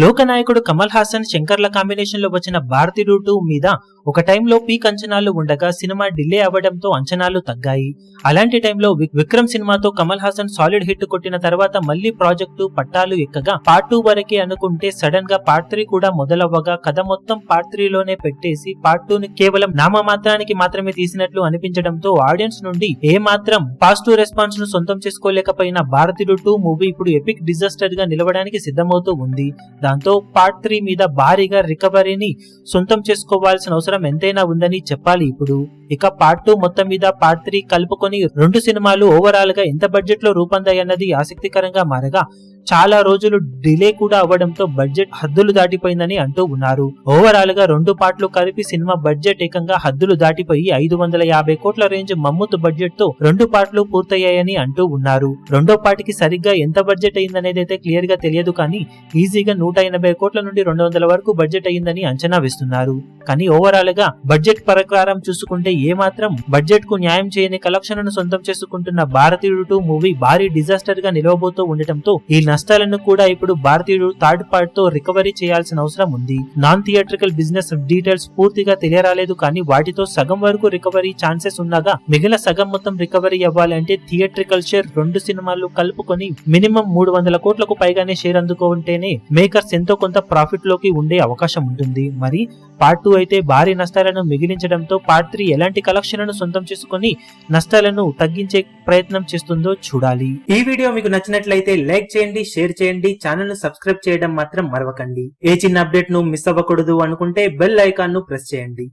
లోకనాయకుడు Kamal Haasan శంకర్ల combination లో వచ్చిన భారతీయుడు 2 మీద ఒక టైంలో పీక్ అంచనాలు ఉండగా సినిమా డిలే అవ్వడంతో అంచనాలు తగ్గాయి. అలాంటి టైంలో విక్రమ్ సినిమాతో కమల్ హాసన్ సాలిడ్ హిట్ కొట్టిన తర్వాత మళ్లీ ప్రాజెక్టు పట్టాలు ఎక్కగా పార్ట్ 2 వరకే అనుకుంటే సడన్ గా పార్ట్ 3 కూడా మొదలవ్వగా కథ మొత్తం పార్ట్ 3 లోనే పెట్టేసి పార్ట్ 2 ని కేవలం నామమాత్రానికి మాత్రమే తీసినట్లు అనిపించడంతో ఆడియన్స్ నుండి ఏ మాత్రం పాజిటివ్ రెస్పాన్స్ ను సొంతం చేసుకోలేకపోయిన భారతీయుడు 2 మూవీ ఇప్పుడు ఎపిక్ డిజాస్టర్ గా నిలవడానికి సిద్ధమవుతూ ఉంది. దాంతో పార్ట్ 3 మీద భారీగా రికవరీని సొంతం చేసుకోవాల్సిన అవసరం ఎంతైనా ఉందని చెప్పాలి. ఇప్పుడు ఇక పార్ట్ 2 మొత్తం మీద పార్ట్ 3 కలుపుకొని 2 సినిమాలు ఓవరాల్ గా ఎంత బడ్జెట్ లో రూపొందాయన్నది ఆసక్తికరంగా మారగా చాలా రోజులు డిలే కూడా అవ్వడంతో బడ్జెట్ హద్దులు దాటిపోయిందని అంటూ ఉన్నారు. ఓవరాల్ గా 2 పార్ట్లు కలిపి సినిమా బడ్జెట్ ఏకంగా హద్దులు దాటిపోయి 550 కోట్ల రేంజ్ మమ్ముత్ బడ్జెట్ తో 2 పార్ట్లు పూర్తయ్యాయని అంటూ ఉన్నారు. రెండో పార్ట్ కి సరిగ్గా ఎంత బడ్జెట్ అయిందనేది అయితే క్లియర్ గా తెలియదు, కానీ ఈజీగా 180 కోట్ల నుండి 200 వరకు బడ్జెట్ అయ్యిందని అంచనా వేస్తున్నారు. కానీ ఓవరాల్ గా బడ్జెట్ ప్రకారం చూసుకుంటే ఏ మాత్రం బడ్జెట్ కు న్యాయం చేయని కలెక్షన్లను సొంతం చేసుకుంటున్న భారతీయుడు 2 మూవీ భారీ డిజాస్టర్ గా నిలవబోతూ ఉండటంతో ఈ నష్టాలను కూడా ఇప్పుడు భారతీయుడు థర్డ్ పార్ట్ తో రికవరీ చేయాల్సిన అవసరం ఉంది. నాన్ థియేట్రికల్ బిజినెస్ డీటెయిల్స్ పూర్తిగా తెలియరాలేదు, కానీ వాటితో సగం వరకు రికవరీ ఛాన్సెస్ ఉండగా మిగిలిన సగం మొత్తం రికవరీ అవ్వాలంటే థియేట్రికల్ షేర్ 2 సినిమాలు కలుపుకొని మినిమం 300 కోట్లకు పైగానే షేర్ అందుకుంటేనే మేకర్స్ ఎంతో కొంత ప్రాఫిట్ లోకి ఉండే అవకాశం ఉంటుంది. మరి పార్ట్ 2 అయితే భారీ నష్టాలను మిగిలించడంతో పార్ట్ 3 ఎలాంటి కలెక్షన్లను సొంతం చేసుకుని నష్టాలను తగ్గించే ప్రయత్నం చేస్తుందో చూడాలి. ఈ వీడియో మీకు నచ్చినట్లయితే లైక్ చేయండి, షేర్ చేయండి, ఛానల్ ను సబ్స్క్రైబ్ చేయడం మాత్రం మరవకండి. ఏ చిన్న అప్డేట్ ను మిస్ అవ్వకూడదు అనుకుంటే బెల్ ఐకాన్ ను ప్రెస్ చేయండి.